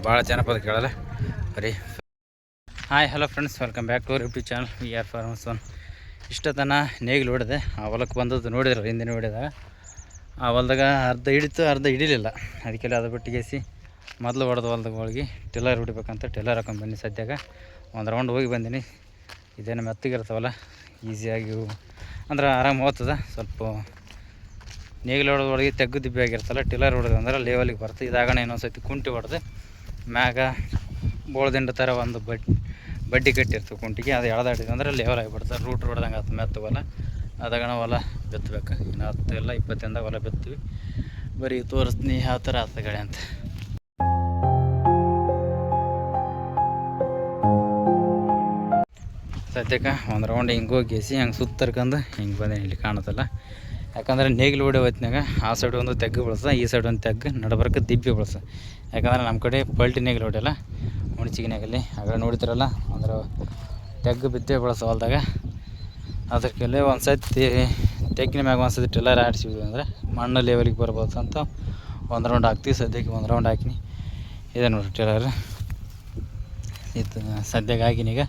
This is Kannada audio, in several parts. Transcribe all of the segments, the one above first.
ಭಾಳ ಜನಪದ ಕೇಳಲ್ಲ ಬರೀ. Hi hello friends, welcome back to our YouTube channel we are farmers one. ಇಷ್ಟೊತ್ತನ ನೇಗಿಲು ಹೊಡೆದೆ. ಆ ಹೊಲಕ್ಕೆ ಬಂದದ್ದು ನೋಡಿದ್ರು, ಹಿಂದಿನ ಹೊಡೆದಾಗ ಆ ಹೊಲ್ದಾಗ ಅರ್ಧ ಹಿಡಿತು, ಅರ್ಧ ಹಿಡಿಲಿಲ್ಲ. ಅದಕ್ಕೆಲ್ಲ ಅದು ಬಿಟ್ಟಿಗೆಸಿ ಮೊದಲು ಹೊಡೆದು ಹೊಲ್ದಾಗ ಟಿಲ್ಲರ್ ಹೊಡಿಬೇಕಂತ ಟಿಲ್ಲರ್ ಹಾಕೊಂಡು ಬನ್ನಿ. ಸದ್ಯಾಗ ಒಂದು ರೌಂಡ್ ಹೋಗಿ ಬಂದೀನಿ. ಇದೇನು ಮೆತ್ತಗಿರ್ತಾವಲ್ಲ, ಈಸಿಯಾಗಿ ಅಂದ್ರೆ ಆರಾಮ ಹೋಗ್ತದೆ. ಸ್ವಲ್ಪ ನೇಗಿಲು ಹೊಡೆದೊಳಗೆ ತೆಗ್ಗು ದಿಬ್ಬಿ ಆಗಿರ್ತಲ್ಲ, ಟಿಲ್ಲರ್ ಹೊಡೆದು ಅಂದ್ರೆ ಲೆವೆಲಿಗೆ ಬರ್ತದೆ. ಇದಾಗಣ ಇನ್ನೊಂದು ಸತಿ ಕುಂಟಿ ಹೊಡೆದು ಮ್ಯಾಗ ಬೋಳ್ದಿಂಡ ಥರ ಒಂದು ಬಡ್ಡಿ ಕಟ್ಟಿರ್ತವೆ ಕುಂಟಿಗೆ. ಅದು ಎಳ್ದಾಡಿದೆ ಅಂದ್ರೆ ಲೆವೆಲ್ ಆಗಿಬಿಡ್ತದೆ. ರೂಟ್ ಹೊಡೆದಂಗೆ ಆಯ್ತು ಮೆತ್ತವಲ್ಲ. ಅದಾಗಣ ಹೊಲ ಬಿತ್ತಬೇಕು. ಇನ್ನು 10 ಇಲ್ಲ 20 ದಿನದಾಗ ಹೊಲ ಬಿತ್ತೀವಿ. ಬರೀ ತೋರಿಸ್ತೀನಿ ಯಾವ ಥರ ಆತಗಳೆ ಅಂತ. ಸದ್ಯಕ್ಕೆ ಒಂದು ರೌಂಡ್ ಹಿಂಗೆ ಹೋಗಿಸಿ ಹಂಗೆ ಸುತ್ತರ್ಕೊಂಡು ಹಿಂಗೆ ಬಂದೆ. ಇಲ್ಲಿ ಕಾಣುತ್ತಲ್ಲ, ಯಾಕಂದರೆ ನೇಗಿಲು ಹೊಡೆ ಹೊತ್ತಿನಾಗ ಆ ಸೈಡ್ ಒಂದು ತೆಗ್ಗು ಬಳಸ, ಈ ಸೈಡ್ ಒಂದು ತೆಗ್ಗು, ನಡಬರ್ಕ ದಿಬ್ಬಿ ಬಳಸ. ಯಾಕಂದ್ರೆ ನಮ್ಮ ಕಡೆ ಪಲ್ಟಿ ನೇಗಿಲು ಹೊಡೆಯಲ್ಲ, ಮುಣಿಚಿಗಿನಾಗಲ್ಲಿ ಆಗ ನೋಡ್ತಿರಲ್ಲ, ಅಂದ್ರೆ ತೆಗ್ಗು ಬಿದ್ದೆ ಬಳಸ ಹೊಲ್ದಾಗ. ಅದಕ್ಕೆಲ್ಲೇ ಒಂದು ಸತಿ ತೆಗ್ಗಿನ ಮ್ಯಾಗ ಒಂದು ಸತಿ ಟಿಲ್ಲರ್ ಆಡಿಸಿದ್ವಿ ಅಂದರೆ ಮಣ್ಣು ಲೆವೆಲಿಗೆ ಬರ್ಬೋದು ಅಂತ ಒಂದು ರೌಂಡ್ ಹಾಕ್ತೀವಿ. ಸದ್ಯಕ್ಕೆ ಒಂದು ರೌಂಡ್ ಹಾಕಿನಿ. ಇದೆ ನೋಡಿರಿ ಟಿಲ್ಲರ್ ಇತ್ತು. ಸದ್ಯಕ್ಕೆ ಹಾಕಿನೀಗ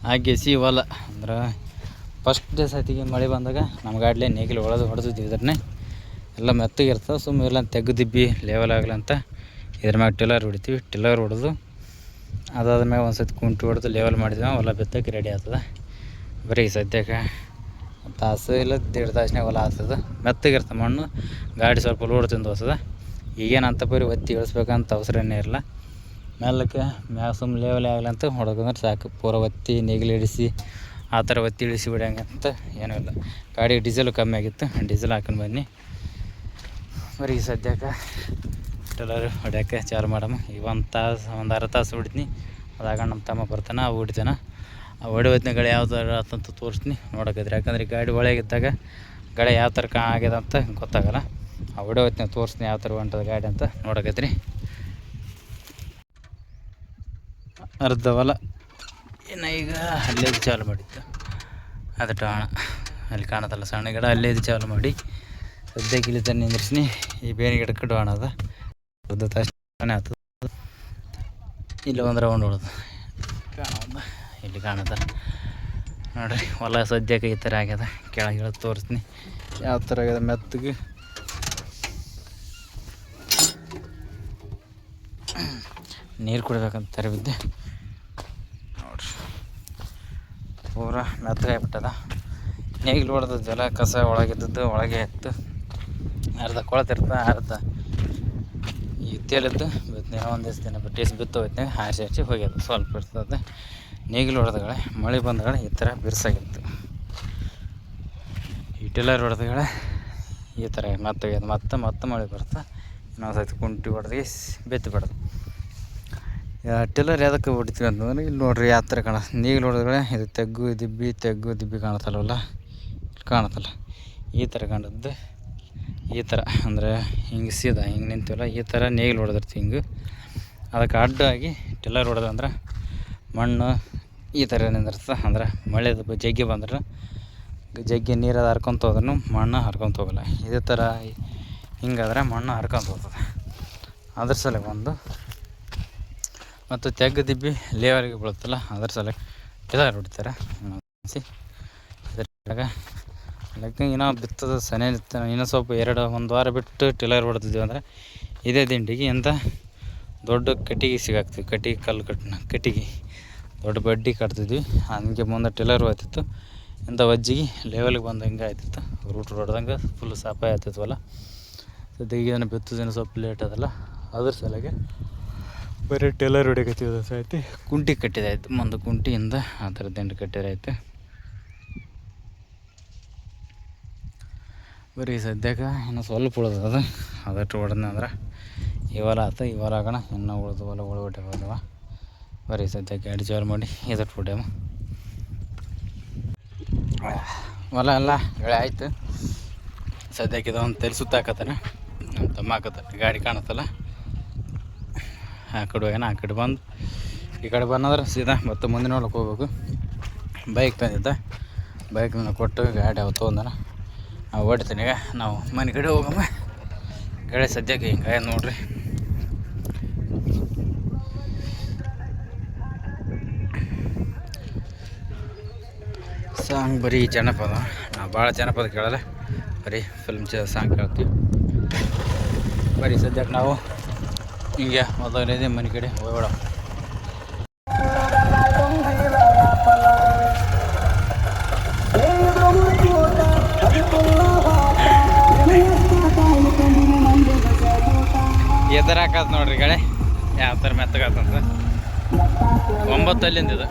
ಹಾಕಿಸಿ ಹೊಲ ಅಂದ್ರೆ ಫಸ್ಟ್ ಸತಿಗೆ ಮಳೆ ಬಂದಾಗ ನಮ್ಮ ಗಾಡ್ಲೆ ನೇಗಿಲು ಹೊಡೆದಿದ್ವಿ. ಇದನ್ನೇ ಎಲ್ಲ ಮೆತ್ತಗಿರ್ತವೆ. ಸುಮ್ಮನೆ ಇಲ್ಲ ತೆಗ್ಗು ದಿಬ್ಬಿ ಲೆವೆಲ್ ಆಗಲ್ಲ ಅಂತ ಇದ್ರ ಮ್ಯಾಗ ಟಿಲ್ಲರ್ ಹೊಡಿತೀವಿ. ಟಿಲ್ಲರ್ ಹೊಡೆದು ಅದಾದ ಮ್ಯಾಗ ಒಂದು ಸತಿ ಕುಂಟಿ ಹೊಡೆದು ಲೆವೆಲ್ ಮಾಡಿದ್ವಿ, ಹೊಲ ಬಿತ್ತಕ್ಕೆ ರೆಡಿ ಆಗ್ತದೆ. ಬರೀ ಸದ್ಯಕ್ಕೆ ತಾಸು ಇಲ್ಲ 1.5 ತಾಸಿನಾಗ ಹೊಲ ಆಗ್ತದೆ. ಮೆತ್ತಗಿರ್ತದೆ ಮಣ್ಣು, ಗಾಡಿ ಸ್ವಲ್ಪ ಲೋಡ್ ತಿಂದು ಹೋಗ್ತದೆ. ಈಗೇನು ಅಂತ ಬರೀ ಒತ್ತಿ ಇಳಿಸ್ಬೇಕಂತ ಅವಸರನೇ ಇರಲ್ಲ. ಮೇಲಕ್ಕೆ ಮ್ಯಾಗ ಸುಮ್ಮನೆ ಲೆವೆಲ್ ಆಗಲ್ಲ ಅಂತ ಹೊಡ್ಕೊಂಡ್ರೆ ಸಾಕು. ಪೂರ ಒತ್ತಿ ನೇಗಿಲು ಹಿಡಿಸಿ ಆ ಥರ ಒತ್ತಿ ಇಳಿಸಿ ಬಿಡಂಗಂತ ಏನೂ ಇಲ್ಲ. ಗಾಡಿಗೆ ಡೀಸೆಲು ಕಮ್ಮಿ ಆಗಿತ್ತು, ಡೀಸೆಲ್ ಹಾಕೊಂಡು ಬನ್ನಿ. ಬರೀ ಸದ್ಯಕ್ಕೆ ಟಿಲ್ಲರ್ ಹೊಡ್ಯೋಕ್ಕೆ ಚಾಲು ಮಾಡಮ್ಮ. ಈಗ ಒಂದು ಅರ್ಧ ತಾಸು ಹೊಡಿತೀನಿ. ಅದಾಗ ನಮ್ಮ ತಮ್ಮ ಬರ್ತಾನೆ, ಅವು ಹೊಡಿತಾನೆ. ಆ ಹೊಡೆ ಹೊತ್ತಿನ ಗಳೆ ಯಾವ ಥರ ಆತಂತ ತೋರಿಸ್ತೀನಿ ನೋಡೋಕಿದ್ರೆ. ಯಾಕಂದ್ರೆ ಗಾಡಿ ಒಳಗಿದ್ದಾಗ ಗಳೆ ಯಾವ ಥರ ಆಗ್ಯದ ಅಂತ ಗೊತ್ತಾಗಲ್ಲ. ಆ ಹೊಡೆ ಹೊತ್ತಿನ ತೋರಿಸ್ತೀನಿ ಯಾವ ಥರ ಹೊಂಟದ ಗಾಡಿ ಅಂತ ನೋಡೋಕೈತ್ರಿ. ಅರ್ಧ ಹೊಲ ಇನ್ನು ಈಗ ಅಲ್ಲೇದು ಚಾಲು ಮಾಡಿತ್ತು. ಅದು ಟಾಣ ಅಲ್ಲಿ ಕಾಣತ್ತಲ್ಲ ಸಣ್ಣ ಗಿಡ, ಅಲ್ಲೇದು ಚಾಲು ಮಾಡಿ ಸದ್ಯಕ್ಕೆ ಇಲ್ಲಿ ತಂದು ನಿಂದ್ರಿಸ್ನಿ. ಈ ಬೇರೆ ಗಿಡಕ್ಕೆ ಡಾಣ ಅದ. ಅರ್ಧ ತಾನೇ ಆಗ್ತದೆ. ಇಲ್ಲಿ ಒಂದು ರೌಂಡ್ ಹೊಡೆದು ಇಲ್ಲಿ ಕಾಣತ್ತ ನೋಡಿರಿ. ಹೊಲ ಸದ್ಯಕ್ಕೆ ಈ ಥರ ಆಗ್ಯದ. ಕೆಳಗೆ ತೋರಿಸ್ತೀನಿ ಯಾವ ಥರ ಆಗ್ಯದ. ಮೆತ್ತಗೆ ನೀರು ಕುಡಿಬೇಕಂತ ತರಬಿದ್ದೆ ನೋಡ್ರಿ. ಪೂರ ಮೆತ್ತಗಾಗ್ಬಿಟ್ಟದ. ನೇಗಿಲು ಹೊಡೆದ ಜಲ ಕಸ ಒಳಗಿದ್ದದ್ದು ಒಳಗೆ ಎತ್ತು. ಅರ್ಧ ಕೊಳತಿರ್ತದೆ, ಅರ್ಧ ಈ ತೇಲಿದ್ದು ಬಿತ್ತನೆ. ಒಂದು ದಿನ ಬಿಟ್ಟು ಬಿತ್ತು ಹೋಯ್ತು, ಹಾಸಿ ಹೋಗ್ಯದ. ಸ್ವಲ್ಪ ಇರ್ತದೆ ನೇಗಿಲು ಹೊಡೆದಗಳೇ. ಮಳೆ ಬಂದಗಳೇ ಈ ಥರ ಬಿರ್ಸಾಗಿತ್ತು. ಈ ಟಿಲ್ಲರ್ ಹೊಡೆದಗಳೇ ಈ ಥರ ಮೆತ್ತಗ್ಯದ. ಮತ್ತೆ ಮಳೆ ಬರುತ್ತೆ. ಇನ್ನೊಂದು ಸತಿ ಕುಂಟಿ ಹೊಡೆದು ಬೆತ್ತಿ ಬಿಡೋದು. ಟಿಲ್ಲರ್ ಯಾವುದಕ್ಕೆ ಹೊಡಿತೀವಿ ಅಂತಂದ್ರೆ ಇಲ್ಲಿ ನೋಡಿರಿ ಯಾವ ಥರ ನೇಗಿಲು ಹೊಡೆದಗಳೇ. ಇದು ತೆಗ್ಗು ದಿಬ್ಬಿ ಕಾಣುತ್ತಲ್ವಲ್ಲ, ಇಲ್ಲಿ ಕಾಣುತ್ತಲ್ಲ ಈ ಥರ ಕಾಣದ್ದು. ಈ ಥರ ಅಂದರೆ ಹಿಂಗೆ ಸೀದಾ ಹಿಂಗೆ ನಿಂತೀವಲ್ಲ, ಈ ಥರ ನೇಗಿಲು ಹೊಡೆದಿರ್ತೀವಿ. ಹಿಂಗೆ ಅದಕ್ಕೆ ಅಡ್ಡಾಗಿ ಟಿಲ್ಲರ್ ಹೊಡೆದಂದ್ರೆ ಮಣ್ಣು ಈ ಥರ ನಿಂದಿರ್ತದೆ. ಅಂದ್ರೆ ಮಳೆದು ಜಗ್ಗಿ ಬಂದ್ರೆ ಜಗ್ಗಿ ನೀರದು ಹರ್ಕೊತ ಹೋದ್ರೂ ಮಣ್ಣು ಹರ್ಕೊತ ಹೋಗಲ್ಲ. ಇದೇ ಥರ ಹಿಂಗಾದ್ರೆ ಮಣ್ಣು ಹರ್ಕೊತ ಹೋಗ್ತದೆ. ಅದ್ರ ಸಲಕ್ಕೆ ಒಂದು ಮತ್ತು ತೆಗ್ಗು ದಿಬ್ಬಿ ಲೇವರಿಗೆ ಬೀಳುತ್ತಲ್ಲ, ಅದ್ರ ಸಲಕ್ಕೆ ಟಿಲ್ಲರ್ ಹೊಡಿತಾರೆ. ಇದ್ರಾಗ ಇನ್ನೂ ಬಿತ್ತದ ಸನೇ ಇನ್ನೂ ಸ್ವಲ್ಪ ಒಂದು ವಾರ ಬಿಟ್ಟು ಟಿಲ್ಲರ್ ಹೊಡೆದಿದ್ವಿ ಅಂದರೆ ಇದೇ ದಿಂಡಿಗೆ ಎಂಥ ದೊಡ್ಡ ಕಟ್ಟಿಗೆ ಸಿಗಾಕ್ತೀವಿ. ಕಟ್ಟಿಗೆ ದೊಡ್ಡ ಬಡ್ಡಿ ಕಟ್ತಿದ್ವಿ. ಹಂಗೆ ಮುಂದೆ ಟಿಲ್ಲರ್ ಹೋಗ್ತಿತ್ತು. ಇಂಥ ವಜ್ಜಿಗೆ ಲೆವೆಲ್ಗೆ ಬಂದು ಹಿಂಗೆ ಆಯ್ತಿತ್ತು. Root ಹೊಡೆದಂಗೆ full ಸಾಪಾಯಿ ಆಗ್ತಿದ್ವಲ್ಲ. ಸದ್ಯಕ್ಕೆ ಇದನ್ನು ಬಿತ್ತೋದೇನು ಸ್ವಲ್ಪ ಲೇಟ್ ಅದಲ್ಲ, ಅದ್ರ ಸಲಗೆ ಬರೀ ಟಿಲ್ಲರ್ ಹೊಡಿಕತ್ತೀವಿ. ಸೈತಿ ಕುಂಟಿ ಕಟ್ಟಿದಾಯ್ತು. ಮುಂದೆ ಕುಂಟಿಯಿಂದ ಆ ಥರ ದಿಂಡು ಕಟ್ಟಿದಾಯ್ತು. ಬರೀ ಸದ್ಯಕ್ಕೆ ಇನ್ನು ಸ್ವಲ್ಪ ಉಳ್ದದ. ಅದಷ್ಟು ಹೊಡೆದ್ನ ಅಂದ್ರೆ ಈ ಹೊಲ ಆಯ್ತು. ಈ ಹೊಲ ಆಗೋಣ ಇನ್ನೂ ಉಳ್ದು ಹೊಲ ಹೋದವ. ಬರೀ ಸದ್ಯಕ್ಕೆ ಗಾಡಿ ಚಾಲು ಮಾಡಿ ಇದಟ್ಟು ಹೊಡ್ಯಮ್ಮ. ಹೊಲ ಎಲ್ಲ ಬೆಳೆ ಆಯಿತು. ಸದ್ಯಕ್ಕೆ ಇದೊಂದು ತೆಲಿ ಸುತ್ತ ಹಾಕತ್ತಾನೆ. ನಮ್ಮ ತಮ್ಮ ಹಾಕತ್ತಾನೆ. ಗಾಡಿ ಕಾಣುತ್ತಲ್ಲ, ಆ ಕಡೆ ಹೋಗ್ಯಾನ. ಆ ಕಡೆ ಬಂದು ಈ ಕಡೆ ಬಂದ್ರೆ ಸೀದಾ ಮತ್ತೆ ಮುಂದಿನ ಹೊಲಕ್ಕೆ ಹೋಗ್ಬೇಕು. ಬೈಕ್ ತಂದಿದ್ದ, ಬೈಕ್ನ ಕೊಟ್ಟು ಗಾಡಿ ಅವು ತೊಗೊಂಡನ. ಹೊಡಿತೀನಿ. ಈಗ ನಾವು ಮನೆ ಕಡೆ ಹೋಗಮ್ಮ. ಗಾಡಿ ಸದ್ಯಕ್ಕೆ ಹಿಂಗೆ ನೋಡ್ರಿ. ಸಾಂಗ್ ಬರೀ ಜನಪದ. ನಾವು ಭಾಳ ಜನಪದ ಕೇಳಲ್ಲ, ಬರೀ ಫಿಲ್ಮ್ ಸಾಂಗ್ ಕೇಳ್ತೀವಿ. ಬರೀ ಸದ್ಯಕ್ಕೆ ನಾವು ಹಿಂಗೆ ಮೊದಲನೇದೇ ಮನೆ ಕಡೆ ಹೋಗೋಣ. ಎದರ ಹಾಕತ್ ನೋಡ್ರಿ ಗಾಳಿ ಯಾವ ಥರ ಮೆತ್ತಗಾತಂತ. 9 ಅಲ್ಲಿಂದ ಇದು